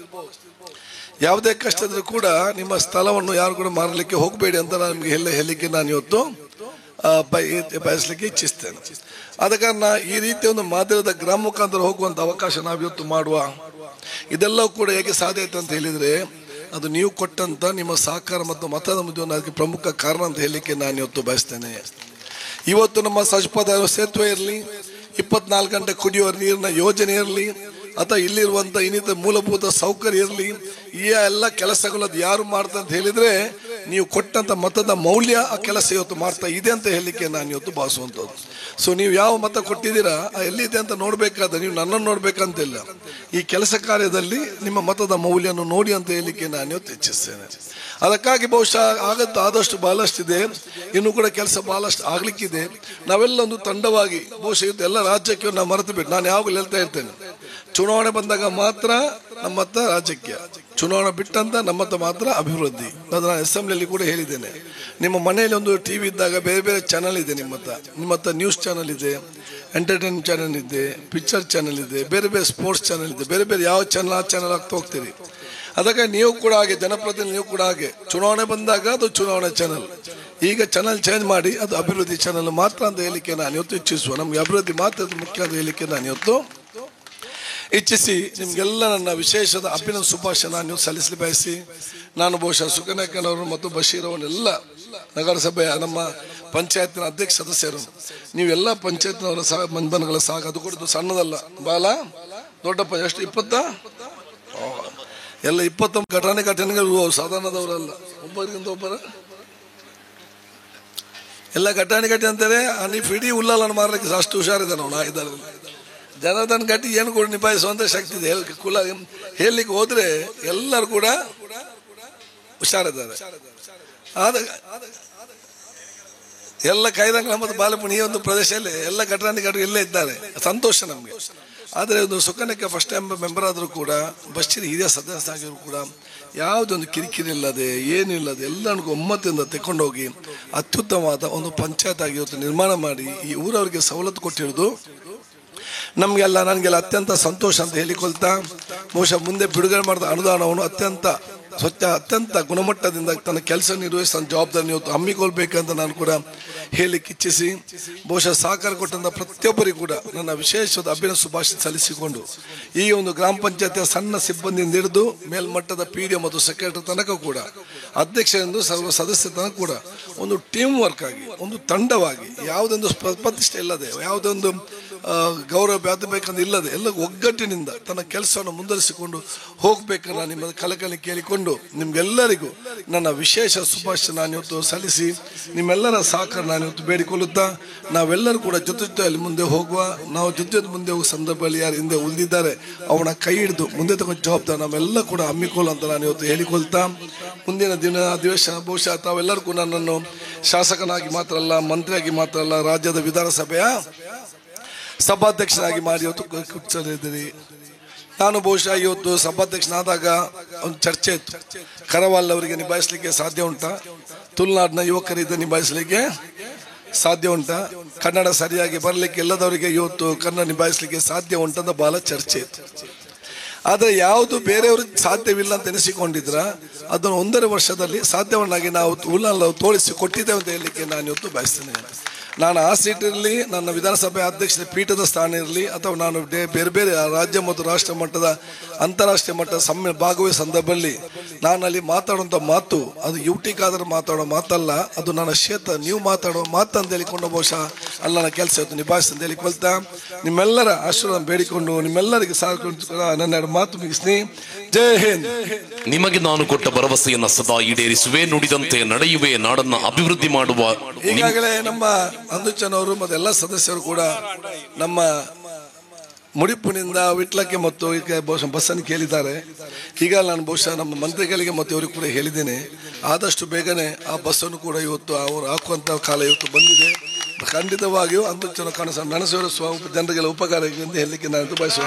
ಯಾವುದೇ ಕಷ್ಟ ಇದ್ರೂ ಕೂಡ ನಿಮ್ಮ ಸ್ಥಳವನ್ನು ಯಾರು ಕೂಡ ಮಾರಲಿಕ್ಕೆ ಹೋಗಬೇಡಿ ಅಂತ ನಾನು ನಿಮಗೆ ಹೇಳಲಿಕ್ಕೆ ನಾನು ಇವತ್ತು ಬಯಸಲಿಕ್ಕೆ ಇಚ್ಛಿಸ್ತೇನೆ. ಆದ ಕಾರಣ ಈ ರೀತಿಯ ಒಂದು ಮಾದರಿಯಾದ ಗ್ರಾಮ ಮುಖಾಂತರ ಹೋಗುವಂಥ ಅವಕಾಶ ನಾವಿವತ್ತು ಮಾಡುವ. ಇದೆಲ್ಲವೂ ಕೂಡ ಹೇಗೆ ಸಾಧ್ಯ ಆಯ್ತು ಅಂತ ಹೇಳಿದರೆ, ಅದು ನೀವು ಕೊಟ್ಟಂತ ನಿಮ್ಮ ಸಹಕಾರ ಮತ್ತು ಮತದ ಮುಂದೆ ಅದಕ್ಕೆ ಪ್ರಮುಖ ಕಾರಣ ಅಂತ ಹೇಳಲಿಕ್ಕೆ ನಾನು ಇವತ್ತು ಬಯಸ್ತೇನೆ. ಇವತ್ತು ನಮ್ಮ ಸಜ್ಪದ ಸೇತುವೆ ಇರಲಿ, 24 ಗಂಟೆ ಕುಡಿಯುವ ನೀರಿನ ಯೋಜನೆ ಇರಲಿ, ಅಥವಾ ಇಲ್ಲಿರುವಂಥ ಇನ್ನಿತರ ಮೂಲಭೂತ ಸೌಕರ್ಯ ಇರಲಿ, ಈ ಎಲ್ಲ ಕೆಲಸಗಳು ಅದು ಯಾರು ಮಾಡ್ತಾರೆ ಅಂತ ಹೇಳಿದರೆ ನೀವು ಕೊಟ್ಟಂತ ಮತದ ಮೌಲ್ಯ ಆ ಕೆಲಸ ಇವತ್ತು ಮಾಡ್ತಾ ಇದೆ ಅಂತ ಹೇಳಲಿಕ್ಕೆ ನಾನು ಇವತ್ತು ಭಾವಿಸುವಂಥದ್ದು. ಸೊ ನೀವು ಯಾವ ಮತ ಕೊಟ್ಟಿದ್ದೀರಾ ಎಲ್ಲಿದೆ ಅಂತ ನೋಡ್ಬೇಕಾದ್ರೆ ನೀವು ನನ್ನನ್ನು ನೋಡ್ಬೇಕಂತಿಲ್ಲ, ಈ ಕೆಲಸ ಕಾರ್ಯದಲ್ಲಿ ನಿಮ್ಮ ಮತದ ಮೌಲ್ಯವನ್ನು ನೋಡಿ ಅಂತ ಹೇಳಲಿಕ್ಕೆ ನಾನು ಇವತ್ತು ಇಚ್ಛಿಸ್ತೇನೆ. ಅದಕ್ಕಾಗಿ ಬಹುಶಃ ಆದಷ್ಟು ಬಹಳಷ್ಟಿದೆ, ಇನ್ನೂ ಕೂಡ ಕೆಲಸ ಬಹಳಷ್ಟು ಆಗ್ಲಿಕ್ಕಿದೆ. ನಾವೆಲ್ಲ ಒಂದು ತಂಡವಾಗಿ ಬಹುಶಃ ಇವತ್ತು ಎಲ್ಲ ರಾಜ್ಯಕ್ಕೆ ನಾವು ಮರೆತು ಬಿಟ್ಟು, ನಾನು ಯಾವಾಗಲೂ ಹೇಳ್ತಾ ಇರ್ತೇನೆ, ಚುನಾವಣೆ ಬಂದಾಗ ಮಾತ್ರ ನಮ್ಮ ಮತ ರಾಜ್ಯಕ್ಕೆ, ಚುನಾವಣೆ ಬಿಟ್ಟಂತ ನಮ್ಮ ಮತ ಮಾತ್ರ ಅಭಿವೃದ್ಧಿ. ಅದು ನಾನು ಅಸೆಂಬ್ಲಿಯಲ್ಲಿ ಕೂಡ ಹೇಳಿದ್ದೇನೆ. ನಿಮ್ಮ ಮನೆಯಲ್ಲಿ ಒಂದು ಟಿವಿ ಇದ್ದಾಗ ಬೇರೆ ಬೇರೆ ಚಾನಲ್ ಇದೆ, ನಿಮ್ಮ ಹತ್ರ ನ್ಯೂಸ್ ಚಾನಲ್ ಇದೆ, ಎಂಟರ್ಟೈನ್ಮೆಂಟ್ ಚಾನಲ್ ಇದೆ, ಪಿಕ್ಚರ್ ಚಾನಲ್ ಇದೆ, ಬೇರೆ ಬೇರೆ ಸ್ಪೋರ್ಟ್ಸ್ ಚಾನಲ್ ಇದೆ, ಬೇರೆ ಬೇರೆ ಯಾವ ಚಾನಲ್ ಆ ಚಾನಲ್ ಆಗ್ತಾ ಹೋಗ್ತೀರಿ. ಅದಕ್ಕೆ ನೀವು ಕೂಡ ಹಾಗೆ, ಜನಪ್ರತಿನಿಧಿ ನೀವು ಕೂಡ ಹಾಗೆ, ಚುನಾವಣೆ ಬಂದಾಗ ಅದು ಚುನಾವಣೆ ಚಾನಲ್, ಈಗ ಚಾನಲ್ ಚೇಂಜ್ ಮಾಡಿ ಅದು ಅಭಿವೃದ್ಧಿ ಚಾನಲ್ ಮಾತ್ರ ಅಂತ ಹೇಳಲಿಕ್ಕೆ ನಾನು ಇವತ್ತು ಇಚ್ಛಿಸುವ. ನಮ್ಗೆ ಅಭಿವೃದ್ಧಿ ಮಾತ್ರ ಮುಖ್ಯ ಅಂತ ಹೇಳಲಿಕ್ಕೆ ನಾನು ಇವತ್ತು ಇಚ್ಛಿಸಿ ನಿಮಗೆಲ್ಲ ನನ್ನ ವಿಶೇಷದ ಅಭಿನಂದನೆ ಶುಭಾಶಯ ನೀವು ಸಲ್ಲಿಸಲಿ ಬಯಸಿ, ನಾನು ಬಹುಶಃ ಸುಕನ್ಯಕ್ಕನವರು ಮತ್ತು ಬಶೀರ್ ಅವನ್ನೆಲ್ಲ ನಗರಸಭೆಯ ನಮ್ಮ ಪಂಚಾಯತ್ನ ಅಧ್ಯಕ್ಷ ಸದಸ್ಯರು, ನೀವೆಲ್ಲ ಪಂಚಾಯತ್ನವರ ಮನ್ಬನ್ಗಳ ಸಾಕು, ಅದು ಕೂಡ ಸಣ್ಣದಲ್ಲ, ಬಾಲ ದೊಡ್ಡಪ್ಪ ಎಷ್ಟು 20 ಎಲ್ಲ 20 ಘಟನೆಗಳು ಸಾಧಾರಣದವರಲ್ಲ, ಒಬ್ಬರಿಗಿಂತ ಒಬ್ಬರ ಎಲ್ಲ ಘಟನೆ ಅಂತಾರೆ. ನೀವು ಇಡೀ ಉಲ್ಲನ್ನು ಮಾರಲಿಕ್ಕೆ ಅಷ್ಟು ಹುಷಾರಿದೆ ನಾವು ಇದರಲ್ಲಿ. ಜನಧನ ಗಟ್ಟಿ ಏನು ಕೂಡ ನಿಭಾಯಿಸುವಂತ ಶಕ್ತಿ ಇದೆ. ಹೇಳಲಿಕ್ಕೆ ಹೋದ್ರೆ ಎಲ್ಲರೂ ಕೂಡ ಹುಷಾರಿದ್ದಾರೆ. ಎಲ್ಲ ಕೈದಂಗಳ ಮತ್ತು ಬಾಲಪುಣಿ ಈ ಒಂದು ಪ್ರದೇಶದಲ್ಲಿ ಎಲ್ಲ ಘಟನೆಗಳು ಇಲ್ಲೇ ಇದ್ದಾರೆ, ಸಂತೋಷ ನಮಗೆ. ಆದರೆ ಒಂದು ಸುಕನ್ಯಕ್ಕೆ ಫಸ್ಟ್ ಟೈಮ್ ಮೆಂಬರ್ ಆದರೂ ಕೂಡ, ಬಸ್ಸಿನ ಹಿರಿಯ ಸದಸ್ಯ ಆಗಿದ್ರು ಕೂಡ ಯಾವುದೊಂದು ಕಿರಿಕಿರಿ ಇಲ್ಲದೆ ಏನಿಲ್ಲದೆ ಎಲ್ಲರಿಗೂ ಒಮ್ಮತದಿಂದ ತೆಕೊಂಡೋಗಿ ಅತ್ಯುತ್ತಮವಾದ ಒಂದು ಪಂಚಾಯತ್ ಆಗಿ ಇವತ್ತು ನಿರ್ಮಾಣ ಮಾಡಿ ಈ ಊರವರಿಗೆ ಸವಲತ್ತು ಕೊಟ್ಟಿರೋದು ನಮಗೆಲ್ಲ ನನಗೆಲ್ಲ ಅತ್ಯಂತ ಸಂತೋಷ ಅಂತ ಹೇಳಿಕೊಳ್ತಾ, ಬಹುಶಃ ಮುಂದೆ ಬಿಡುಗಡೆ ಮಾಡಿದ ಅನುದಾನವನ್ನು ಅತ್ಯಂತ ಸ್ವಚ್ಛ ಅತ್ಯಂತ ಗುಣಮಟ್ಟದಿಂದ ತನ್ನ ಕೆಲಸ ನಿರ್ವಹಿಸ ಜವಾಬ್ದಾರಿ ಇವತ್ತು ಹಮ್ಮಿಕೊಳ್ಬೇಕಂತ ನಾನು ಕೂಡ ಹೇಳಲಿಕ್ಕೆ ಇಚ್ಛಿಸಿ, ಬಹುಶಃ ಸಹಕಾರ ಕೊಟ್ಟಂತ ಪ್ರತಿಯೊಬ್ಬರಿಗೂ ಕೂಡ ನನ್ನ ವಿಶೇಷವಾದ ಅಭಿನಂದನೆ ಶುಭಾಶಯ ಸಲ್ಲಿಸಿಕೊಂಡು, ಈ ಒಂದು ಗ್ರಾಮ ಪಂಚಾಯತಿಯ ಸಣ್ಣ ಸಿಬ್ಬಂದಿಯಿಂದ ಹಿಡಿದು ಮೇಲ್ಮಟ್ಟದ PDO ಮತ್ತು ಸೆಕ್ರೆಟರಿ ತನಕ ಕೂಡ, ಅಧ್ಯಕ್ಷರಿಂದ ಸರ್ವ ಸದಸ್ಯರ ತನಕ ಕೂಡ ಒಂದು ಟೀಮ್ ವರ್ಕ್ ಆಗಿ, ಒಂದು ತಂಡವಾಗಿ, ಯಾವುದೊಂದು ಪ್ರತಿಷ್ಠೆ ಇಲ್ಲದೆ, ಯಾವುದೊಂದು ಗೌರವ ಬೇಕಂತ ಇಲ್ಲದೆ ಎಲ್ಲ ಒಗ್ಗಟ್ಟಿನಿಂದ ತನ್ನ ಕೆಲಸವನ್ನು ಮುಂದುವರಿಸಿಕೊಂಡು ಹೋಗ್ಬೇಕನ್ನ ನಿಮ್ಮ ಕಳಕಳಿ ಕೇಳಿಕೊಂಡು ನಿಮ್ಗೆಲ್ಲರಿಗೂ ನನ್ನ ವಿಶೇಷ ಶುಭಾಶಯ ನಾನು ಇವತ್ತು ಸಲ್ಲಿಸಿ ನಿಮ್ಮೆಲ್ಲರ ಸಹಕಾರ ನಾನು ಇವತ್ತು ಬೇಡಿಕೊಳ್ಳುತ್ತಾ, ನಾವೆಲ್ಲರೂ ಕೂಡ ಜೊತೆಯಲ್ಲಿ ಮುಂದೆ ಹೋಗುವ, ನಾವು ಜೊತೆ ಮುಂದೆ ಹೋಗುವ ಸಂದರ್ಭದಲ್ಲಿ ಯಾರು ಹಿಂದೆ ಉಳಿದಿದ್ದಾರೆ ಅವನ ಕೈ ಹಿಡಿದು ಮುಂದೆ ತಗೊಂಡು ಜವಾಬ್ದಾರಿ ನಾವೆಲ್ಲ ಕೂಡ ಹಮ್ಮಿಕೊಳ್ಳು ಅಂತ ನಾನು ಇವತ್ತು ಹೇಳಿಕೊಳ್ತಾ, ಮುಂದಿನ ಅಧಿವೇಶನ ಬಹುಶಃ ತಾವೆಲ್ಲರೂ ಕೂಡ ನನ್ನನ್ನು ಶಾಸಕನಾಗಿ ಮಾತ್ರ ಅಲ್ಲ, ಮಂತ್ರಿಯಾಗಿ ಮಾತ್ರ ಅಲ್ಲ, ರಾಜ್ಯದ ವಿಧಾನಸಭೆಯ ಸಭಾಧ್ಯಕ್ಷನಾಗಿ ಮಾಡಿ ಇವತ್ತು ಕೂರಿಸಲಿದ್ದೀರಿ. ನಾನು ಬಹುಶಃ ಇವತ್ತು ಸಭಾಧ್ಯಕ್ಷನಾದಾಗ ಒಂದು ಚರ್ಚೆ ಇತ್ತು, ಕರವಾಲ್ ಅವರಿಗೆ ನಿಭಾಯಿಸಲಿಕ್ಕೆ ಸಾಧ್ಯ ಉಂಟಾ, ತುಳುನಾಡಿನ ಯುವಕರಿಂದ ನಿಭಾಯಿಸಲಿಕ್ಕೆ ಸಾಧ್ಯ ಉಂಟಾ, ಕನ್ನಡ ಸರಿಯಾಗಿ ಬರಲಿಕ್ಕೆ ಎಲ್ಲದವರಿಗೆ ಇವತ್ತು ಕನ್ನಡ ನಿಭಾಯಿಸಲಿಕ್ಕೆ ಸಾಧ್ಯ ಉಂಟಂತ ಬಹಳ ಚರ್ಚೆ ಇತ್ತು. ಆದರೆ ಯಾವುದು ಬೇರೆಯವ್ರಿಗೆ ಸಾಧ್ಯವಿಲ್ಲ ಅಂತ ಎನಿಸಿಕೊಂಡಿದ್ರ ಅದನ್ನು 1.5 ವರ್ಷದಲ್ಲಿ ಸಾಧ್ಯವನ್ನಾಗಿ ನಾವು ತೋರಿಸಿ ಕೊಟ್ಟಿದ್ದೇವೆ ಅಂತ ಹೇಳಲಿಕ್ಕೆ ನಾನು ಇವತ್ತು ಬಯಸ್ತೇನೆ. ನಾನು ಆ ಸೀಟ್ ಇರಲಿ, ನನ್ನ ವಿಧಾನಸಭೆ ಅಧ್ಯಕ್ಷರ ಪೀಠದ ಸ್ಥಾನ ಇರಲಿ, ಅಥವಾ ನಾನು ಬೇರೆ ಬೇರೆ ರಾಜ್ಯ ಮತ್ತು ರಾಷ್ಟ್ರ ಮಟ್ಟದ ಅಂತಾರಾಷ್ಟ್ರೀಯ ಮಟ್ಟದ ಭಾಗವಹಿಸುವ ಸಂದರ್ಭದಲ್ಲಿ ನಾನು ಅಲ್ಲಿ ಮಾತಾಡುವಂಥ ಮಾತು ಅದು ಯುಟಿಗಾದರೂ ಮಾತಾಡೋ ಮಾತಲ್ಲ, ಅದು ನನ್ನ ಕ್ಷೇತ್ರ ನೀವು ಮಾತಾಡೋ ಮಾತು ಅಂತ ಹೇಳಿಕೊಂಡು ಬಹುಶಃ ಅಲ್ಲಿ ನನ್ನ ಕೆಲಸ ಇವತ್ತು ನಿಭಾಯಿಸಿ ಅಂತ ಹೇಳಿಕೊಳ್ತಾ, ನಿಮ್ಮೆಲ್ಲರ ಆಶೀರ್ವಾದ ಬೇಡಿಕೊಂಡು ನಿಮ್ಮೆಲ್ಲರಿಗೆ ಸಾಕೊಂಡು ನನ್ನ ಮಾತು ಮುಗಿಸ್ತೀನಿ. ಜೈ ಹಿಂದ್. ನಿಮಗೆ ನಾನು ಕೊಟ್ಟ ಭರವಸೆಯನ್ನು ಸದಾ ಈಡೇರಿಸುವೆ, ನುಡಿದಂತೆ ನಡೆಯುವೆ, ನಾಡನ್ನ ಅಭಿವೃದ್ಧಿ ಮಾಡುವ. ಈಗಾಗಲೇ ನಮ್ಮ ಅಂದುಚನವರು ಮತ್ತು ಎಲ್ಲ ಸದಸ್ಯರು ಕೂಡ ನಮ್ಮ ಮುಡಿಪುನಿಂದ ವಿಟ್ಲಕ್ಕೆ ಮತ್ತು ಬಹುಶಃ ಬಸ್ಸನ್ನು ಕೇಳಿದ್ದಾರೆ. ಈಗ ನಾನು ಬಹುಶಃ ನಮ್ಮ ಮಂತ್ರಿಗಳಿಗೆ ಮತ್ತು ಇವರಿಗೆ ಕೂಡ ಹೇಳಿದ್ದೇನೆ, ಆದಷ್ಟು ಬೇಗನೆ ಆ ಬಸ್ಸನ್ನು ಕೂಡ ಇವತ್ತು ಅವರು ಹಾಕುವಂಥ ಕಾಲ ಇವತ್ತು ಬಂದಿದೆ. ಖಂಡಿತವಾಗಿಯೂ ಅಂದುಚನ ನನಸುವ ಜನರಿಗೆಲ್ಲ ಉಪಕಾರ ಎಂದು ಹೇಳಲಿಕ್ಕೆ ನಾನು ಬಯಸುವ.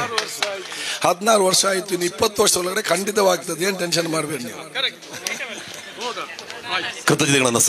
16 ವರ್ಷ ಆಯಿತು, ಇನ್ನು 20 ವರ್ಷ ಒಳಗಡೆ ಖಂಡಿತವಾಗ್ತದೆ, ಏನು ಟೆನ್ಷನ್ ಮಾಡಬೇಡಿ ನೀವು. ಕೃತಜ್ಞತೆಗಳನ್ನು